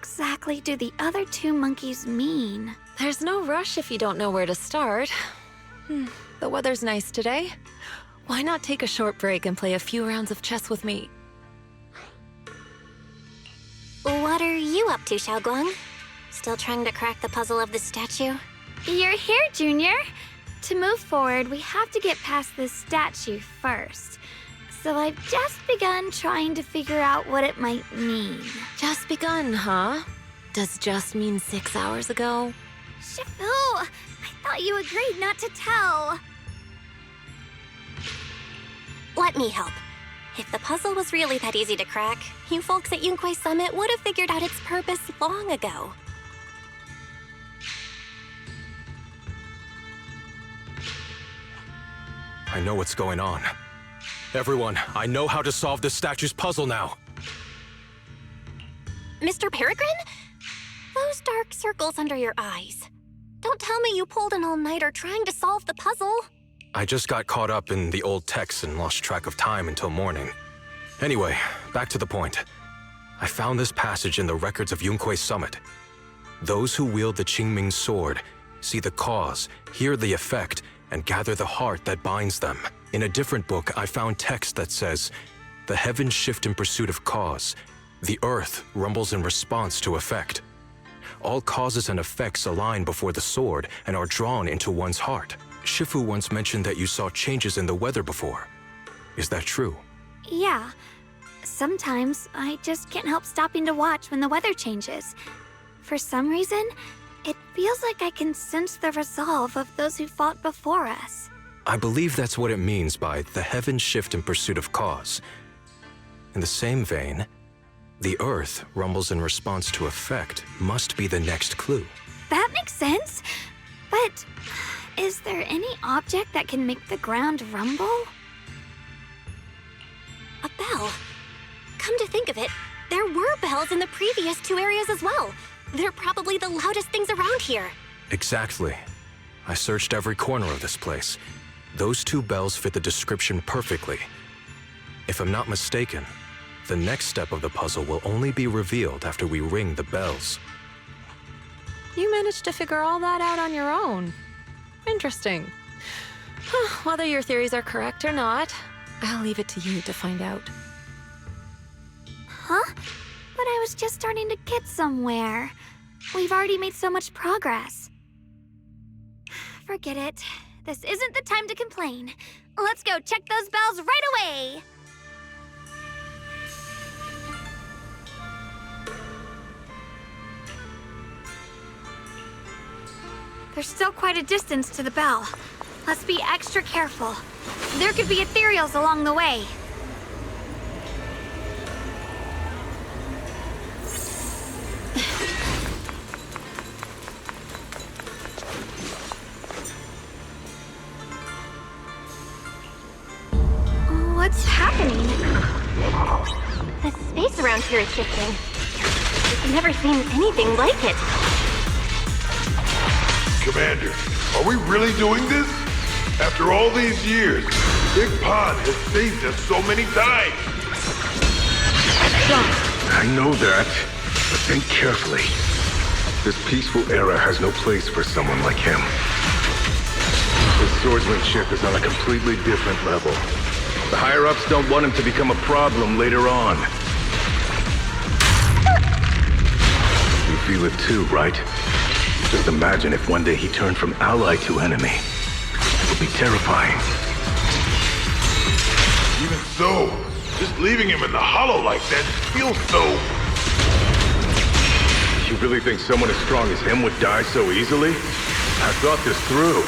exactly do the other two monkeys mean? There's no rush if you don't know where to start. The weather's nice today. Why not take a short break and play a few rounds of chess with me? What are you up to, Xiaoguang? Still trying to crack the puzzle of the statue? You're here, Junior. To move forward, we have to get past this statue first. So I've just begun trying to figure out what it might mean. Just begun, huh? Does just mean 6 hours ago? Shifu, I thought you agreed not to tell. Let me help. If the puzzle was really that easy to crack, you folks at Yunquay Summit would have figured out its purpose long ago. I know what's going on. Everyone, I know how to solve this statue's puzzle now. Mr. Peregrine? Those dark circles under your eyes. Don't tell me you pulled an all-nighter trying to solve the puzzle. I just got caught up in the old texts and lost track of time until morning. Anyway, back to the point. I found this passage in the records of Yunquay Summit. Those who wield the Qingming sword see the cause, hear the effect, and gather the heart that binds them. In a different book, I found text that says, "The heavens shift in pursuit of cause. The earth rumbles in response to effect. All causes and effects align before the sword and are drawn into one's heart." Shifu once mentioned that you saw changes in the weather before. Is that true? Yeah. Sometimes I just can't help stopping to watch when the weather changes. For some reason, it feels like I can sense the resolve of those who fought before us. I believe that's what it means by the heavens shift in pursuit of cause. In the same vein, the earth rumbles in response to effect must be the next clue. That makes sense. But is there any object that can make the ground rumble? A bell. Come to think of it, there were bells in the previous two areas as well. They're probably the loudest things around here. Exactly. I searched every corner of this place. Those two bells fit the description perfectly. If I'm not mistaken, the next step of the puzzle will only be revealed after we ring the bells. You managed to figure all that out on your own. Interesting. Whether your theories are correct or not, I'll leave it to you to find out. Huh? But I was just starting to get somewhere. We've already made so much progress. Forget it. This isn't the time to complain. Let's go check those bells right away! There's still quite a distance to the bell. Let's be extra careful. There could be ethereals along the way. What's happening? The space around here is shifting. I've never seen anything like it. Commander, are we really doing this? After all these years, Big Pond has saved us so many times. I know that, but think carefully. This peaceful era has no place for someone like him. His swordsmanship is on a completely different level. The higher-ups don't want him to become a problem later on. You feel it too, right? Just imagine if one day he turned from ally to enemy. It would be terrifying. Even so, just leaving him in the hollow like that feels so... You really think someone as strong as him would die so easily? I thought this through.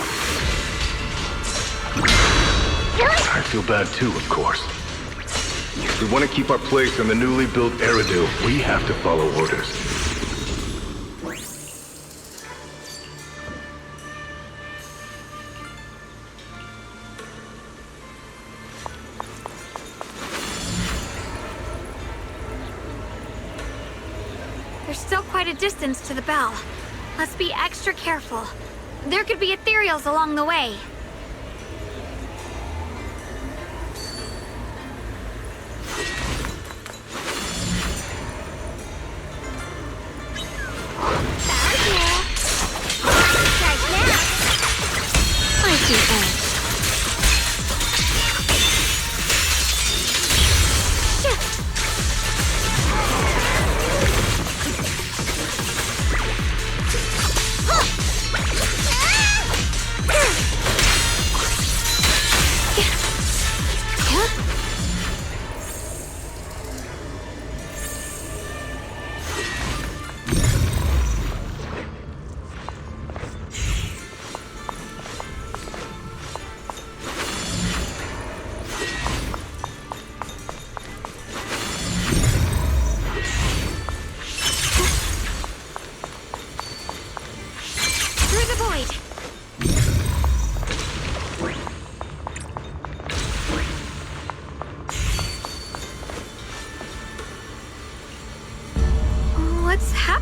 I feel bad too, of course. If we want to keep our place on the newly built Eridu, we have to follow orders. There's still quite a distance to the bell. Let's be extra careful. There could be ethereals along the way.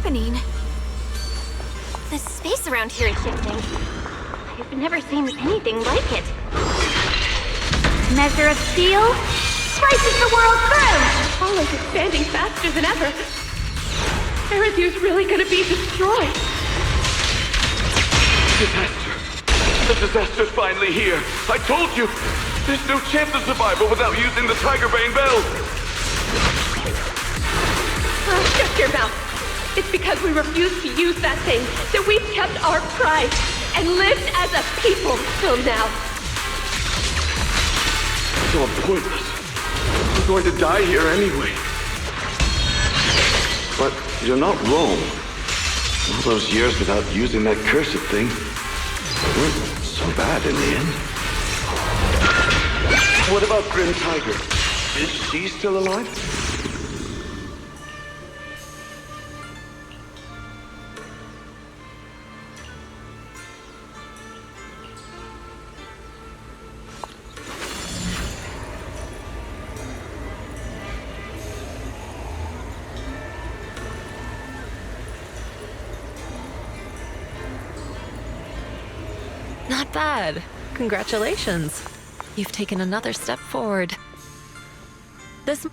happening? The space around here is shifting. I've never seen anything like it. Measure of steel slices the world through! All is expanding faster than ever. Erethiir's really gonna be destroyed. Disaster. The disaster's finally here. I told you. There's no chance of survival without using the Tigerbane Bell. Shut your mouth. It's because we refused to use that thing that we've kept our pride and lived as a people till now. It's all pointless. We're going to die here anyway. But you're not wrong. All those years without using that cursed thing weren't so bad in the end. What about Grim Tiger? Is she still alive? Not bad. Congratulations. You've taken another step forward. This...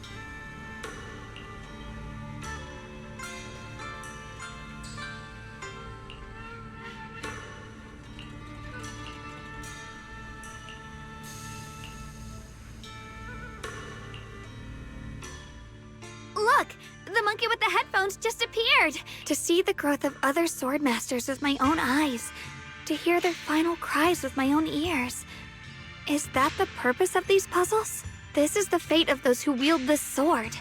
Look! The monkey with the headphones just appeared! To see the growth of other sword masters with my own eyes. To hear their final cries with my own ears. Is that the purpose of these puzzles? This is the fate of those who wield this sword.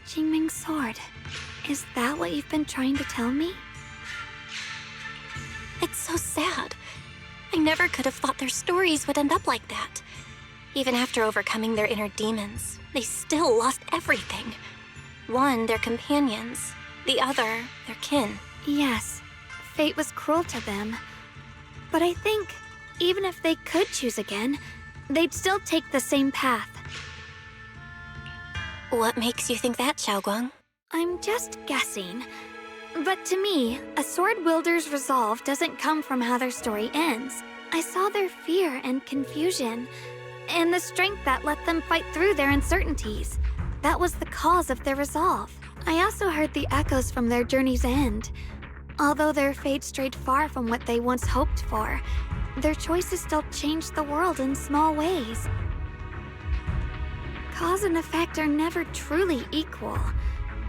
Qingming sword. Is that what you've been trying to tell me? It's so sad. I never could have thought their stories would end up like that. Even after overcoming their inner demons, they still lost everything. One, their companions. The other, their kin. Yes, fate was cruel to them. But I think, even if they could choose again, they'd still take the same path. What makes you think that, Shunguang? I'm just guessing. But to me, a sword wielder's resolve doesn't come from how their story ends. I saw their fear and confusion, and the strength that let them fight through their uncertainties. That was the cause of their resolve. I also heard the echoes from their journey's end. Although their fate strayed far from what they once hoped for, their choices still changed the world in small ways. Cause and effect are never truly equal.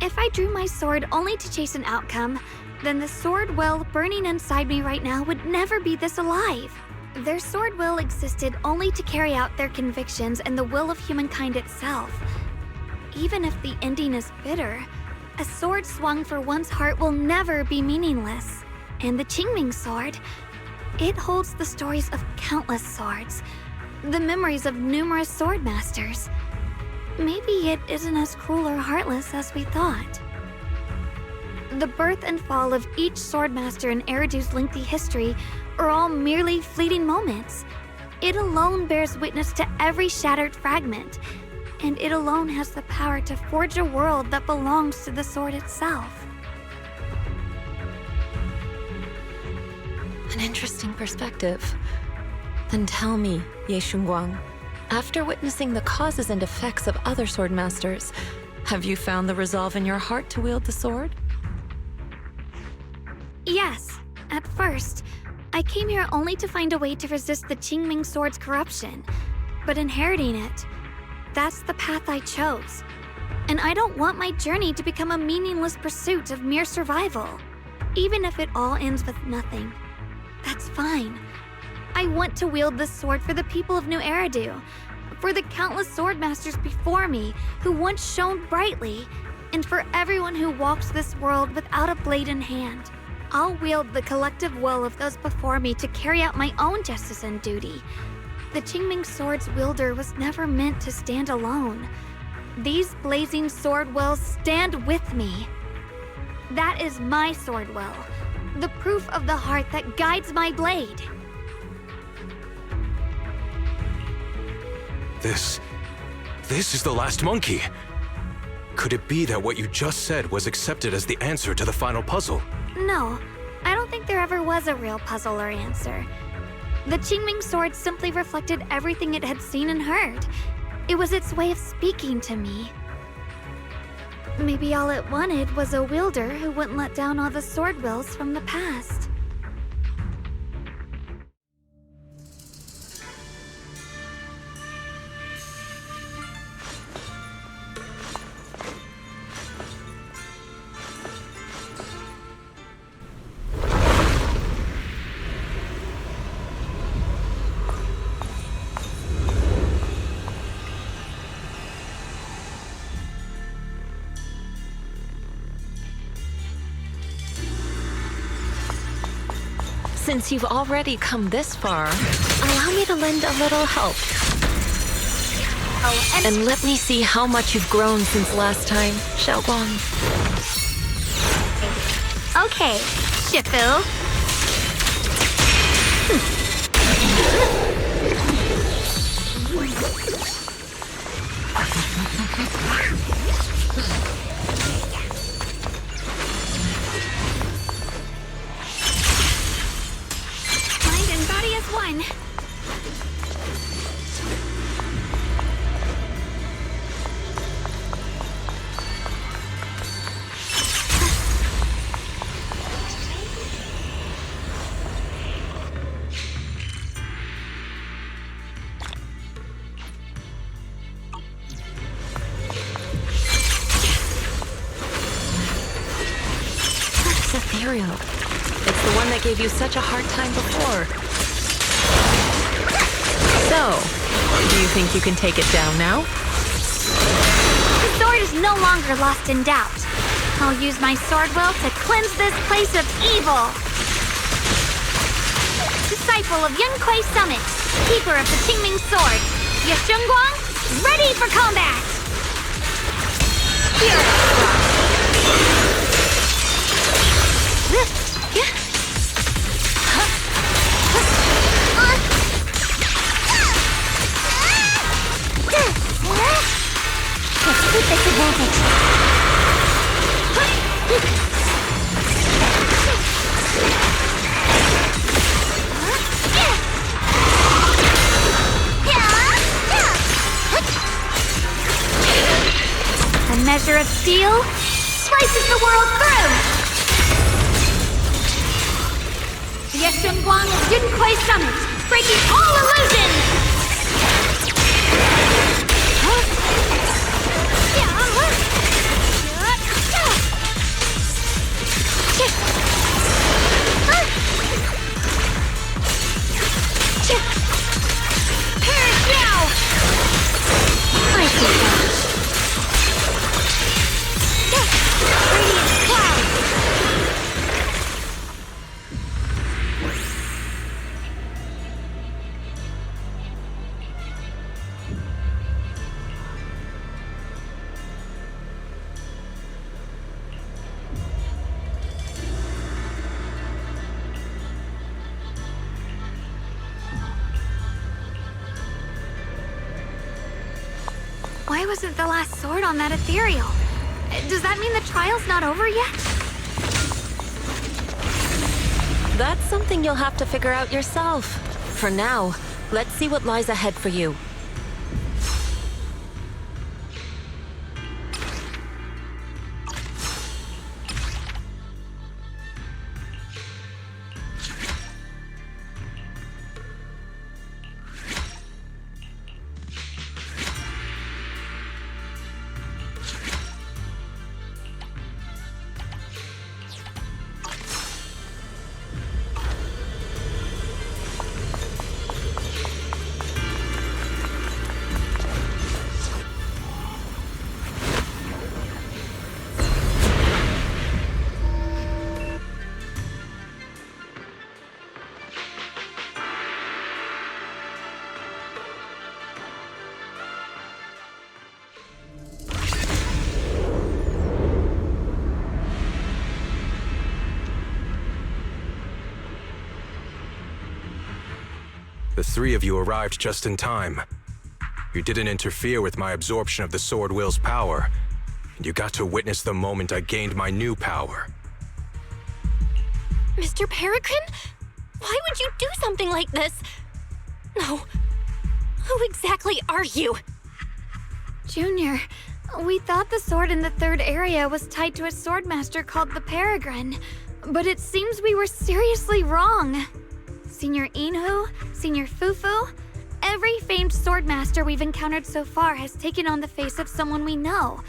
If I drew my sword only to chase an outcome, then the sword will burning inside me right now would never be this alive. Their sword will existed only to carry out their convictions and the will of humankind itself. Even if the ending is bitter, a sword swung for one's heart will never be meaningless. And the Qingming sword, it holds the stories of countless swords, the memories of numerous sword masters. Maybe it isn't as cruel or heartless as we thought. The birth and fall of each swordmaster in Eridu's lengthy history are all merely fleeting moments. It alone bears witness to every shattered fragment, and it alone has the power to forge a world that belongs to the sword itself. An interesting perspective. Then tell me, Ye Shunguang, after witnessing the causes and effects of other sword masters, have you found the resolve in your heart to wield the sword? Yes, at first. I came here only to find a way to resist the Qingming sword's corruption, but inheriting it, that's the path I chose. And I don't want my journey to become a meaningless pursuit of mere survival. Even if it all ends with nothing, that's fine. I want to wield this sword for the people of New Eridu, for the countless sword masters before me who once shone brightly, and for everyone who walks this world without a blade in hand. I'll wield the collective will of those before me to carry out my own justice and duty. The Qingming sword's wielder was never meant to stand alone. These blazing sword wills stand with me. That is my sword will, the proof of the heart that guides my blade. This is the last monkey. Could it be that what you just said was accepted as the answer to the final puzzle? No, I don't think there ever was a real puzzle or answer. The Qingming sword simply reflected everything it had seen and heard. It was its way of speaking to me. Maybe all it wanted was a wielder who wouldn't let down all the sword wills from the past. Since you've already come this far, allow me to lend a little help. Oh, And let me see how much you've grown since last time, Xiaoguang. okay, Shifu. Mind and body as one. Ethereal. It's the one that gave you such a hard time before. So, do you think you can take it down now? The sword is no longer lost in doubt. I'll use my sword will to cleanse this place of evil. Disciple of Yunquei Summit, keeper of the Qingming sword, Ye Shunguang, ready for combat! Let's keep this advantage. A measure of steel slices the world through! Ye Shunguang of Yunquei Summit, breaking all illusions! Perish now! I see that. Radiant cloud! Why wasn't the last sword on that ethereal? Does that mean the trial's not over yet? That's something you'll have to figure out yourself. For now, let's see what lies ahead for you. The three of you arrived just in time. You didn't interfere with my absorption of the sword will's power, and you got to witness the moment I gained my new power. Mr. Peregrine? Why would you do something like this? No. Who exactly are you? Junior, we thought the sword in the third area was tied to a swordmaster called the Peregrine, but it seems we were seriously wrong. Senior Inhu, Senior Fufu, every famed swordmaster we've encountered so far has taken on the face of someone we know.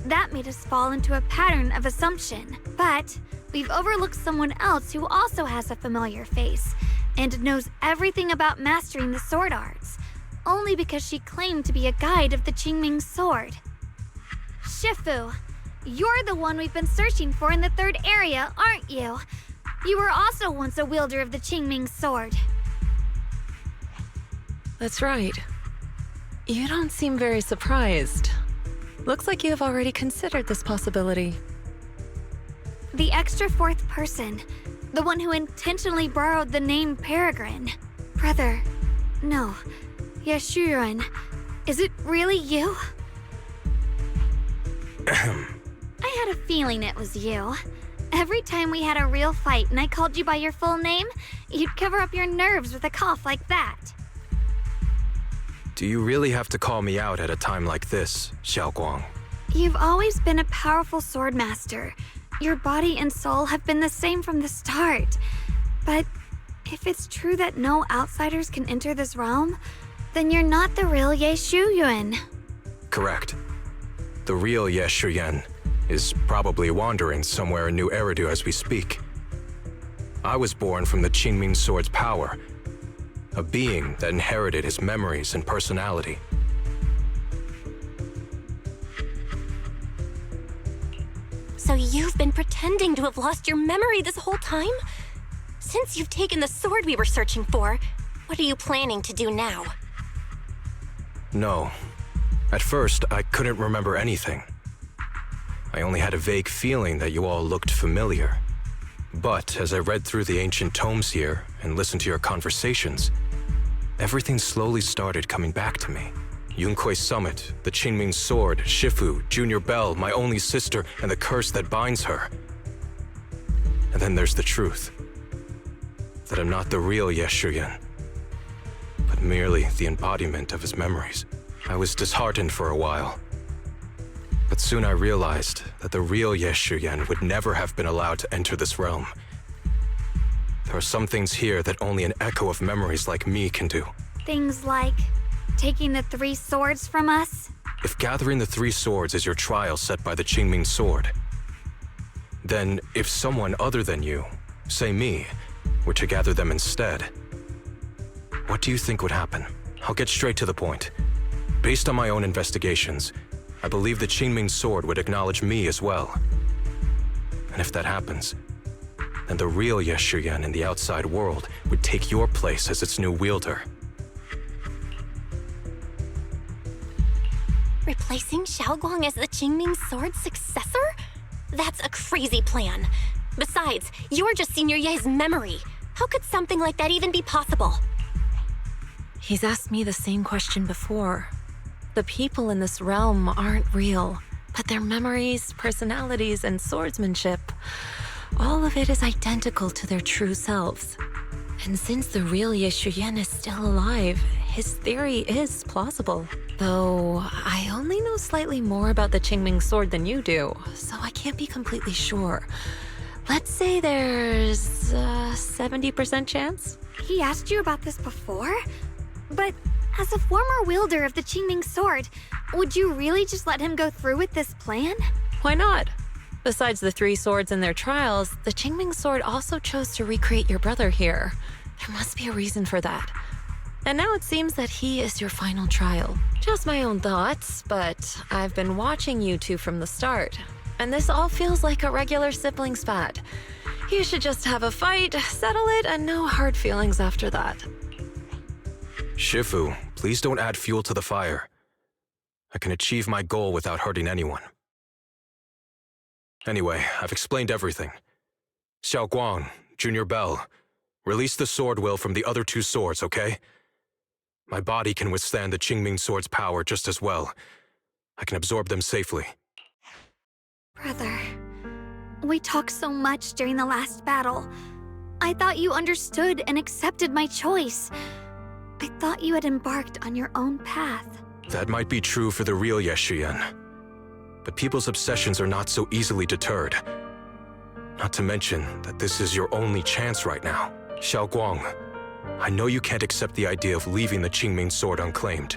That made us fall into a pattern of assumption. But we've overlooked someone else who also has a familiar face and knows everything about mastering the sword arts, only because she claimed to be a guide of the Qingming sword. Shifu, you're the one we've been searching for in the third area, aren't you? You were also once a wielder of the Qingming sword. That's right. You don't seem very surprised. Looks like you have already considered this possibility. The extra fourth person, the one who intentionally borrowed the name Peregrine. Brother, no, Ye Shunguang, is it really you? I had a feeling it was you. Every time we had a real fight and I called you by your full name, you'd cover up your nerves with a cough like that. Do you really have to call me out at a time like this, Xiaoguang? You've always been a powerful swordmaster. Your body and soul have been the same from the start. But if it's true that no outsiders can enter this realm, then you're not the real Ye Shunguang. Correct. The real Ye Shunguang is probably wandering somewhere in New Eridu as we speak. I was born from the Qingming sword's power, a being that inherited his memories and personality. So you've been pretending to have lost your memory this whole time? Since you've taken the sword we were searching for, what are you planning to do now? No. At first, I couldn't remember anything. I only had a vague feeling that you all looked familiar. But as I read through the ancient tomes here and listened to your conversations, everything slowly started coming back to me. Yunquei Summit, the Qingming Sword, Shifu, Junior Belle, my only sister, and the curse that binds her. And then there's the truth. That I'm not the real Ye Shunguang, but merely the embodiment of his memories. I was disheartened for a while. But soon I realized that the real Ye Shunguang would never have been allowed to enter this realm. There are some things here that only an echo of memories like me can do. Things like taking the 3 swords from us? If gathering the 3 swords is your trial set by the Qingming sword, then if someone other than you, say me, were to gather them instead, what do you think would happen? I'll get straight to the point. Based on my own investigations, I believe the Qingming sword would acknowledge me as well. And if that happens, then the real Ye Shunguang in the outside world would take your place as its new wielder. Replacing Xiaoguang as the Qingming sword's successor? That's a crazy plan. Besides, you're just Senior Ye's memory. How could something like that even be possible? He's asked me the same question before. The people in this realm aren't real, but their memories, personalities, and swordsmanship, all of it is identical to their true selves. And since the real Ye Shunguang is still alive, his theory is plausible. Though I only know slightly more about the Qingming sword than you do, so I can't be completely sure. Let's say there's a 70% chance? He asked you about this before? But as a former wielder of the Qingming sword, would you really just let him go through with this plan? Why not? Besides the 3 swords in their trials, the Qingming sword also chose to recreate your brother here. There must be a reason for that. And now it seems that he is your final trial. Just my own thoughts, but I've been watching you two from the start, and this all feels like a regular sibling spat. You should just have a fight, settle it, and no hard feelings after that. Shifu, please don't add fuel to the fire. I can achieve my goal without hurting anyone. Anyway, I've explained everything. Xiaoguang, Junior Belle, release the sword will from the other 2 swords, okay? My body can withstand the Qingming sword's power just as well. I can absorb them safely. Brother, we talked so much during the last battle. I thought you understood and accepted my choice. I thought you had embarked on your own path. That might be true for the real Ye Shunguang. But people's obsessions are not so easily deterred. Not to mention that this is your only chance right now. Xiaoguang, I know you can't accept the idea of leaving the Qingming sword unclaimed.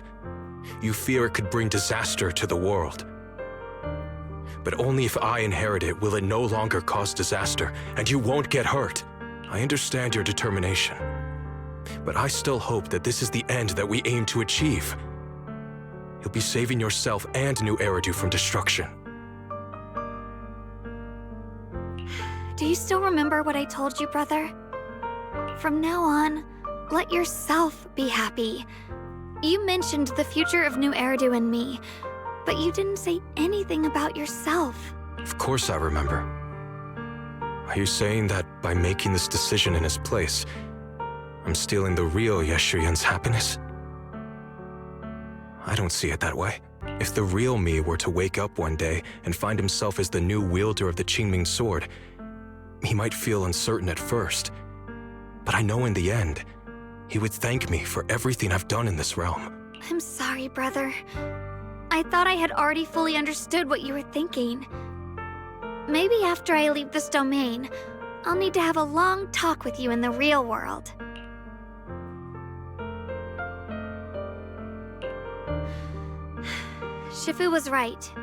You fear it could bring disaster to the world. But only if I inherit it will it no longer cause disaster, and you won't get hurt. I understand your determination. But I still hope that this is the end that we aim to achieve. You'll be saving yourself and New Eridu from destruction. Do you still remember what I told you, brother? From now on, let yourself be happy. You mentioned the future of New Eridu and me, but you didn't say anything about yourself. Of course I remember. Are you saying that by making this decision in his place, I'm stealing the real Ye Shunguang's happiness? I don't see it that way. If the real me were to wake up one day and find himself as the new wielder of the Qingming sword, he might feel uncertain at first. But I know in the end, he would thank me for everything I've done in this realm. I'm sorry, brother. I thought I had already fully understood what you were thinking. Maybe after I leave this domain, I'll need to have a long talk with you in the real world. Shifu was right.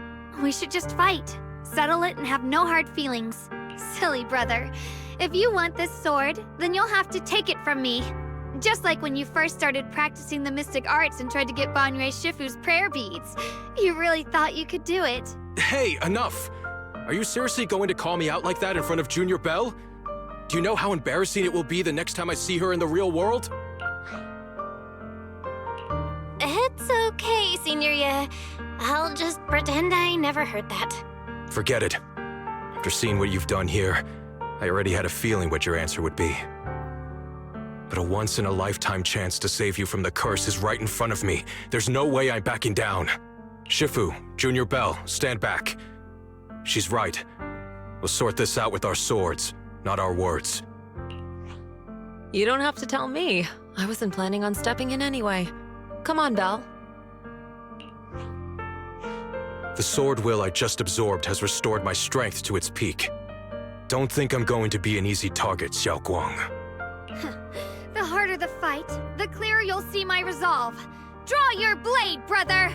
We should just fight, settle it, and have no hard feelings. Silly brother. If you want this sword, then you'll have to take it from me. Just like when you first started practicing the mystic arts and tried to get Banrei Shifu's prayer beads. You really thought you could do it. Hey, enough! Are you seriously going to call me out like that in front of Junior Belle? Do you know how embarrassing it will be the next time I see her in the real world? It's okay, Senior Ye. I'll just pretend I never heard that. Forget it. After seeing what you've done here, I already had a feeling what your answer would be. But a once-in-a-lifetime chance to save you from the curse is right in front of me. There's no way I'm backing down. Shifu, Junior Belle, stand back. She's right. We'll sort this out with our swords, not our words. You don't have to tell me. I wasn't planning on stepping in anyway. Come on, Belle. The sword will I just absorbed has restored my strength to its peak. Don't think I'm going to be an easy target, Xiaoguang. The harder the fight, the clearer you'll see my resolve. Draw your blade, brother!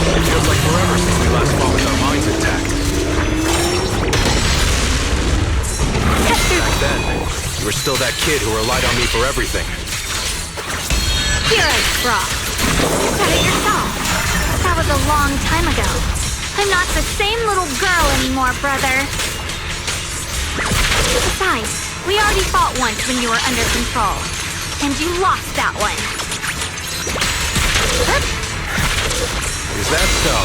It feels like forever since we last fought with our minds intact. Back then, you were still that kid who relied on me for everything. Here I Brock. You said it yourself. That was a long time ago. I'm not the same little girl anymore, brother. Besides, we already fought once when you were under control. And you lost that one. Is that so?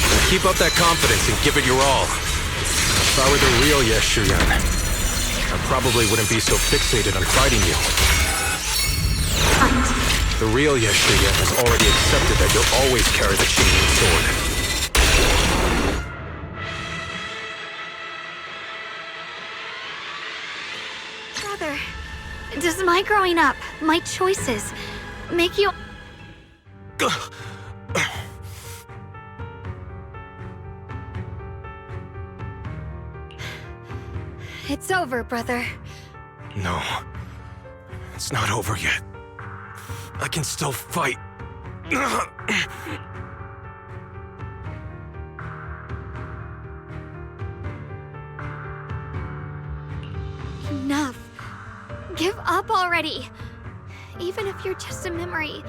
Well, keep up that confidence and give it your all. If I were the real Ye Shunguang, I probably wouldn't be so fixated on fighting you. Fight. The real Ye Shunguang has already accepted that you'll always carry the Qingming sword. Brother, does my growing up, my choices, make you... It's over, brother. No. It's not over yet. I can still fight. Enough. Give up already. Even if you're just a memory,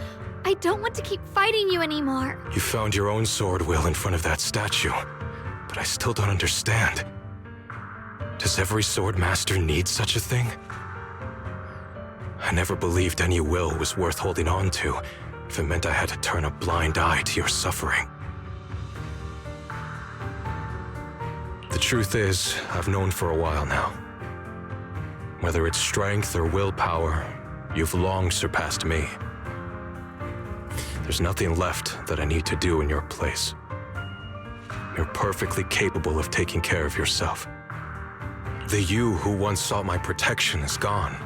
I don't want to keep fighting you anymore. You found your own sword will in front of that statue, but I still don't understand. Does every sword master need such a thing? I never believed any will was worth holding on to if it meant I had to turn a blind eye to your suffering. The truth is, I've known for a while now. Whether it's strength or willpower, you've long surpassed me. There's nothing left that I need to do in your place. You're perfectly capable of taking care of yourself. The you who once sought my protection is gone.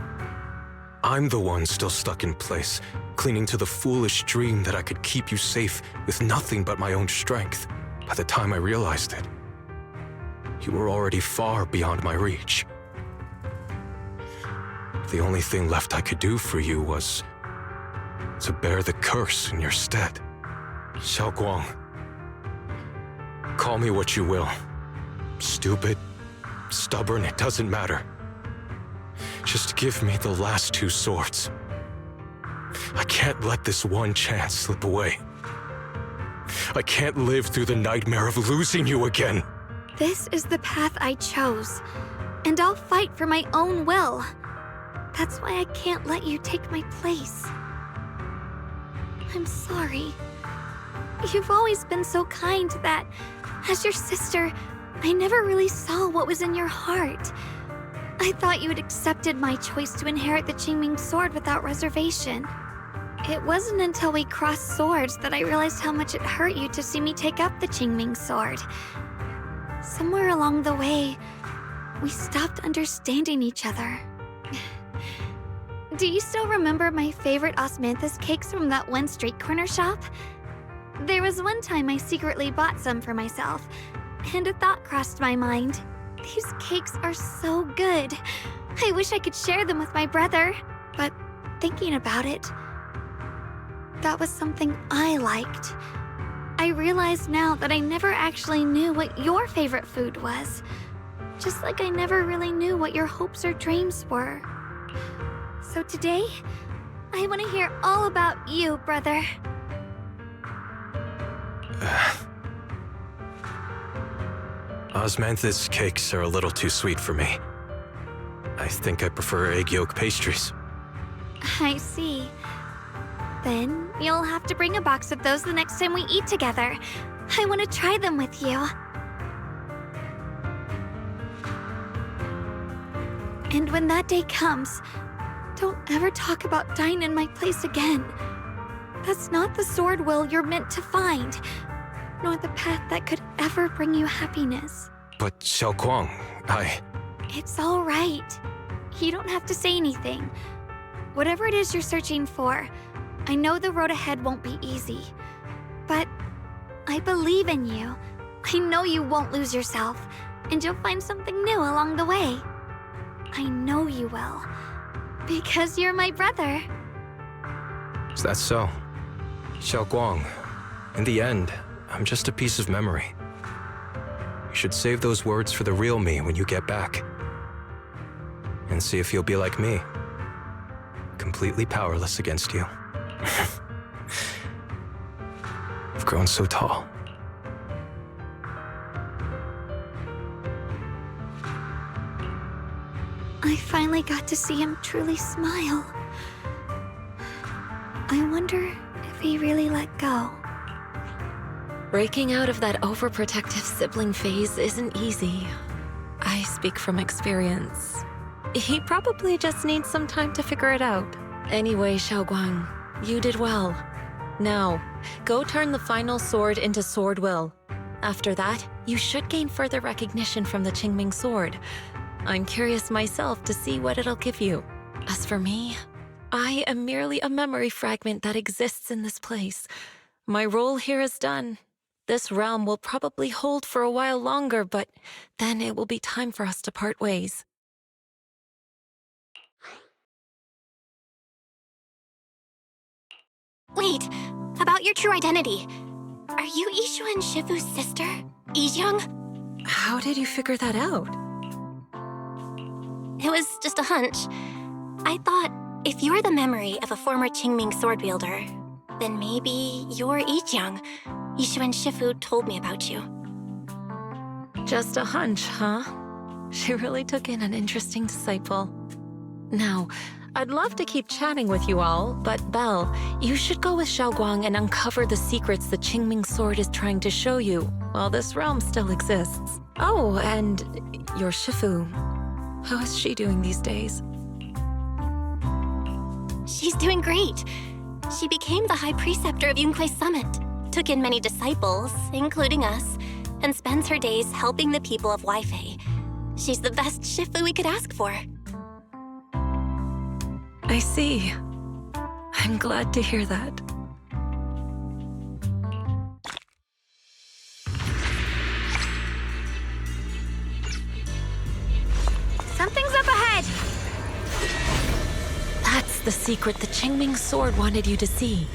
I'm the one still stuck in place, clinging to the foolish dream that I could keep you safe with nothing but my own strength. By the time I realized it, you were already far beyond my reach. The only thing left I could do for you was to bear the curse in your stead. Shunguang. Call me what you will. Stupid, stubborn, it doesn't matter. Just give me the last 2 swords. I can't let this one chance slip away. I can't live through the nightmare of losing you again. This is the path I chose, and I'll fight for my own will. That's why I can't let you take my place. I'm sorry. You've always been so kind that, as your sister, I never really saw what was in your heart. I thought you had accepted my choice to inherit the Qingming sword without reservation. It wasn't until we crossed swords that I realized how much it hurt you to see me take up the Qingming sword. Somewhere along the way, we stopped understanding each other. Do you still remember my favorite osmanthus cakes from that one street corner shop? There was one time I secretly bought some for myself, and a thought crossed my mind. These cakes are so good. I wish I could share them with my brother, but thinking about it, that was something I liked. I realize now that I never actually knew what your favorite food was, just like I never really knew what your hopes or dreams were. So today, I want to hear all about you, brother. Osmanthus cakes are a little too sweet for me. I think I prefer egg yolk pastries. I see. Then you'll have to bring a box of those the next time we eat together. I want to try them with you. And when that day comes, don't ever talk about dying in my place again. That's not the sword will you're meant to find, nor the path that could ever bring you happiness. But Shunguang, It's all right. You don't have to say anything. Whatever it is you're searching for, I know the road ahead won't be easy. But I believe in you. I know you won't lose yourself, and you'll find something new along the way. I know you will. Because you're my brother. Is that so? Shunguang, in the end, I'm just a piece of memory. You should save those words for the real me when you get back. And see if you'll be like me. Completely powerless against you. I've grown so tall. I finally got to see him truly smile. I wonder if he really let go. Breaking out of that overprotective sibling phase isn't easy. I speak from experience. He probably just needs some time to figure it out. Anyway, Shunguang, you did well. Now, go turn the final sword into sword will. After that, you should gain further recognition from the Qingming sword. I'm curious myself to see what it'll give you. As for me, I am merely a memory fragment that exists in this place. My role here is done. This realm will probably hold for a while longer, but then it will be time for us to part ways. Wait, about your true identity. Are you Ishu and Shifu's sister, Yijang? How did you figure that out? It was just a hunch. I thought, if you're the memory of a former Qingming sword wielder, then maybe you're Yijang. Ishu and Shifu told me about you. Just a hunch, huh? She really took in an interesting disciple. Now, I'd love to keep chatting with you all, but Belle, you should go with Shunguang and uncover the secrets the Qingming sword is trying to show you, while this realm still exists. Oh, and your Shifu. How is she doing these days? She's doing great. She became the High Preceptor of Yunquei Summit, took in many disciples, including us, and spends her days helping the people of Weifei. She's the best Shifu we could ask for. I see. I'm glad to hear that. Something's up ahead! That's the secret the Qingming sword wanted you to see.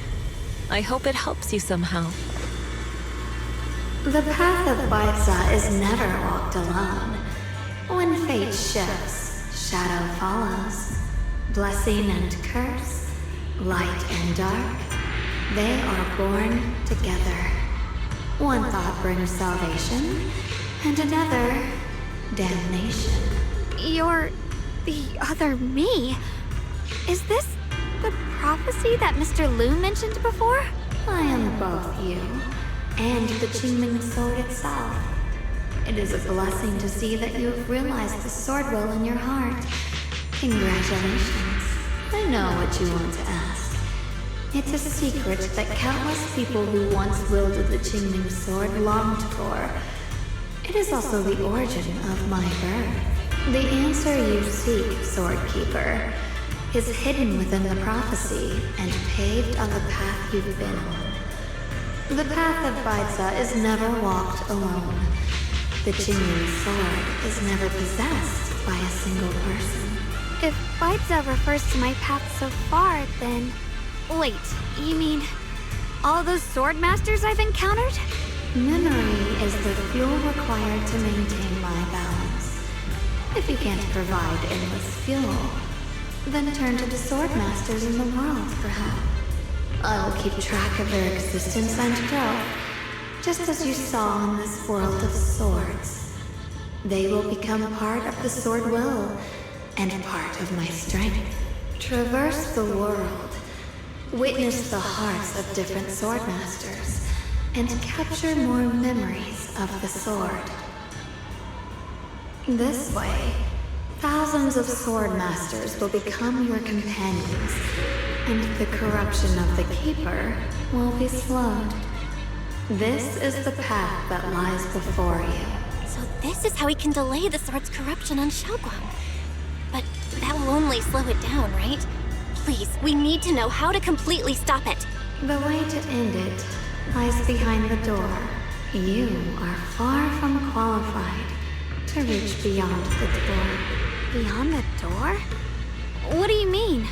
I hope it helps you somehow. The path of Baiza is never walked alone. When fate shifts, shadow follows. Blessing and curse, light and dark, they are born together. One thought brings salvation, and another, damnation. You're the other me. Is this the prophecy that Mr. Lu mentioned before? I am both you, and the Qingming sword itself. It is a blessing to see that you have realized the sword will in your heart. Congratulations. I know what you want to ask. It's a secret that countless people who once wielded the Qingming sword longed for. It is also the origin of my birth. The answer you seek, Swordkeeper, is hidden within the prophecy and paved on the path you've been on. The path of Baiza is never walked alone. The Qingming sword is never possessed by a single person. If Baiza refers to my path so far, then... Wait, you mean all those sword masters I've encountered? Memory is the fuel required to maintain my balance. If you can't provide endless fuel, then turn to the sword masters in the world for help. I will keep track of their existence and growth, just as you saw in this world of swords. They will become part of the sword will, and part of my strength. Traverse the world, witness the hearts of different sword masters, and capture more memories of the sword. This way, thousands of sword masters will become your companions, and the corruption of the Keeper will be slowed. This is the path that lies before you. So this is how we can delay the sword's corruption on Shunguang. But that will only slow it down, right? Please, we need to know how to completely stop it. The way to end it lies behind the door. You are far from qualified to reach beyond the door. Beyond the door? What do you mean?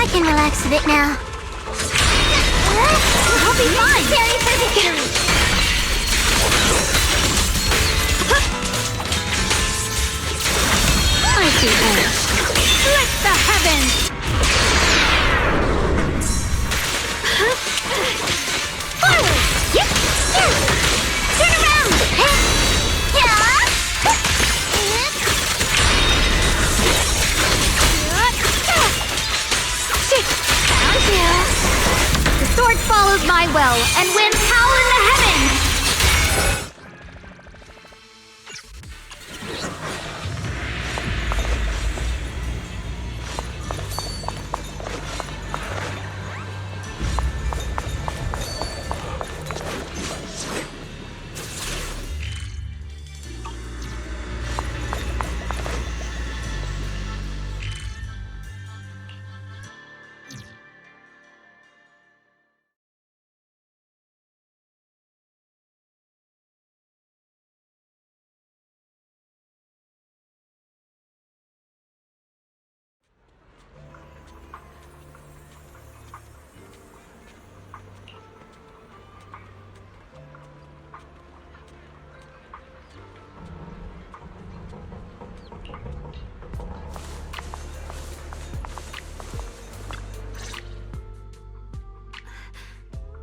I can relax a bit now. I'll be fine. Very perfect. Mighty edge. Split the heavens! Forward! Yep! Turn around! Found you. The sword follows my will and wins howl in the heavens!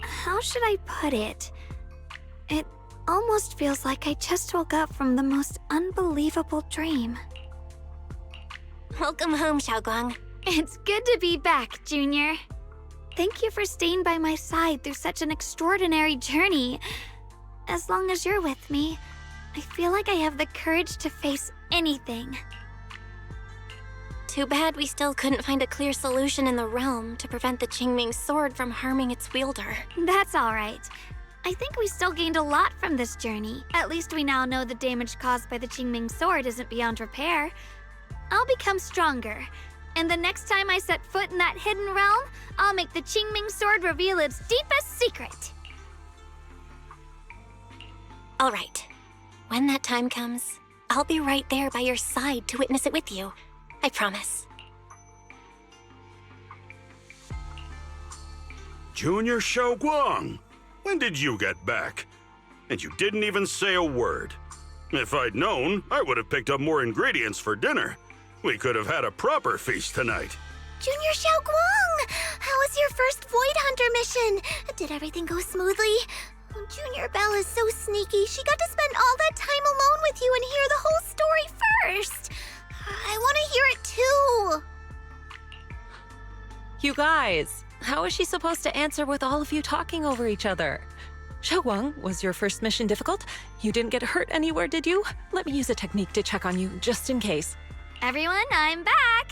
How should I put it? It almost feels like I just woke up from the most unbelievable dream. Welcome home, Shunguang. It's good to be back, Junior. Thank you for staying by my side through such an extraordinary journey. As long as you're with me, I feel like I have the courage to face anything. Too bad we still couldn't find a clear solution in the realm to prevent the Qingming sword from harming its wielder. That's all right. I think we still gained a lot from this journey. At least we now know the damage caused by the Qingming sword isn't beyond repair. I'll become stronger, and the next time I set foot in that hidden realm, I'll make the Qingming sword reveal its deepest secret. All right. When that time comes, I'll be right there by your side to witness it with you. I promise. Junior Shunguang, when did you get back? And you didn't even say a word. If I'd known, I would have picked up more ingredients for dinner. We could have had a proper feast tonight. Junior Shunguang, how was your first Void Hunter mission? Did everything go smoothly? Junior Belle is so sneaky. She got to spend all that time alone with you and hear the whole story first. I want to hear it too. You guys, how is she supposed to answer with all of you talking over each other? Shunguang, was your first mission difficult? You didn't get hurt anywhere, did you? Let me use a technique to check on you, just in case. Everyone, I'm back!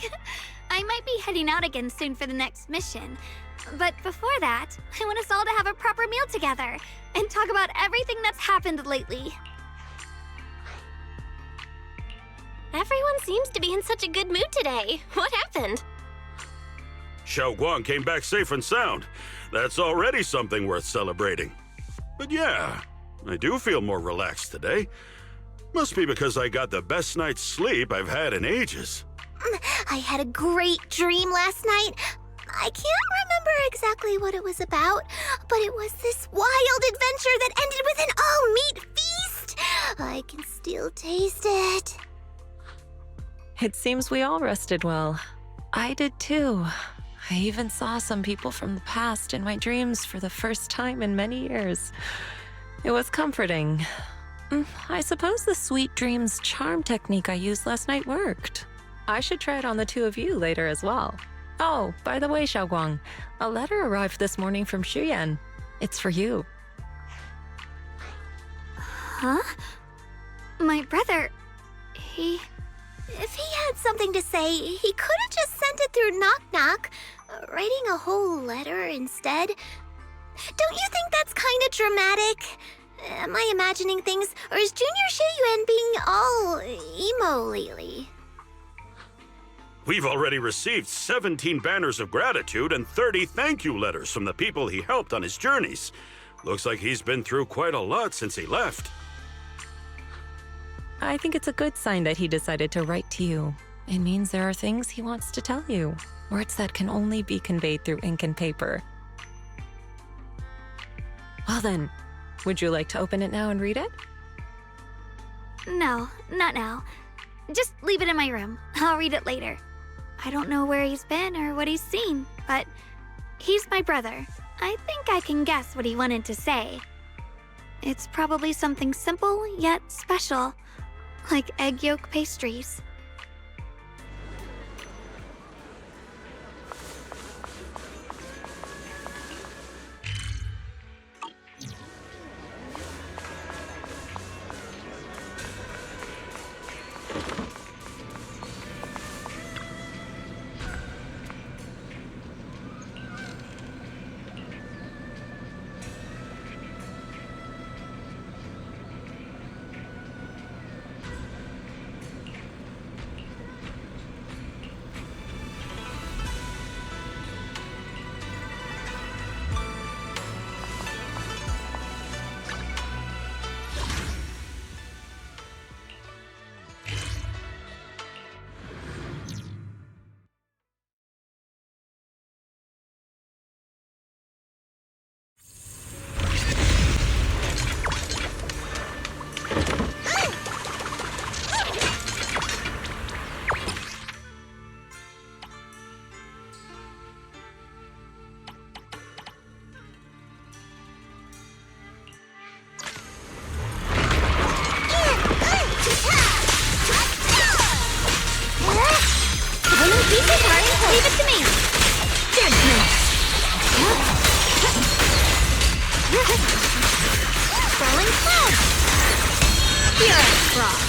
I might be heading out again soon for the next mission. But before that, I want us all to have a proper meal together and talk about everything that's happened lately. Everyone seems to be in such a good mood today. What happened? Shunguang came back safe and sound. That's already something worth celebrating. But yeah, I do feel more relaxed today. Must be because I got the best night's sleep I've had in ages. I had a great dream last night. I can't remember exactly what it was about, but it was this wild adventure that ended with an all-meat feast. I can still taste it. It seems we all rested well. I did too. I even saw some people from the past in my dreams for the first time in many years. It was comforting. I suppose the sweet dreams charm technique I used last night worked. I should try it on the two of you later as well. Oh, by the way, Shunguang, a letter arrived this morning from Xuyan. It's for you. Huh? My brother, If he had something to say, he could have just sent it through Knock Knock, writing a whole letter instead. Don't you think that's kind of dramatic? Am I imagining things, or is Junior Xuyan being all emo lately? We've already received 17 banners of gratitude and 30 thank you letters from the people he helped on his journeys. Looks like he's been through quite a lot since he left. I think it's a good sign that he decided to write to you. It means there are things he wants to tell you. Words that can only be conveyed through ink and paper. Well then, would you like to open it now and read it? No, not now. Just leave it in my room. I'll read it later. I don't know where he's been or what he's seen, but he's my brother. I think I can guess what he wanted to say. It's probably something simple yet special, like egg yolk pastries. Leave it to me! Rolling cloud! Pure frost!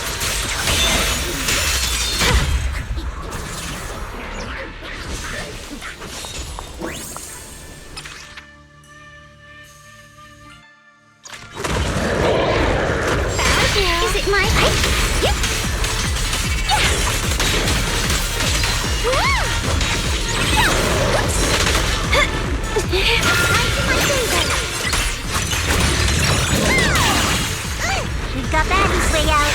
Is it my pipe? Yep! We've got Baddy's way out.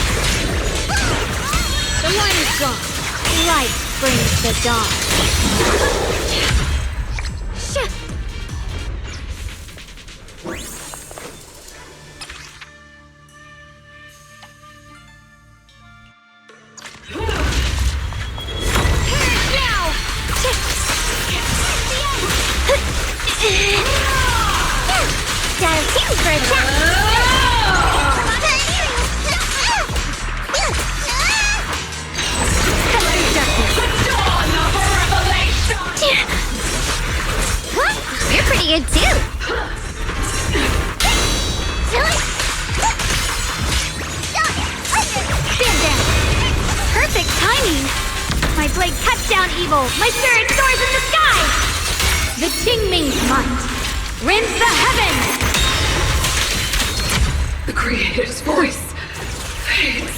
The light is gone. Light brings the dawn. My blade cuts down evil! My spirit soars in the sky! The Qingming might rends the heavens! The Creator's voice fades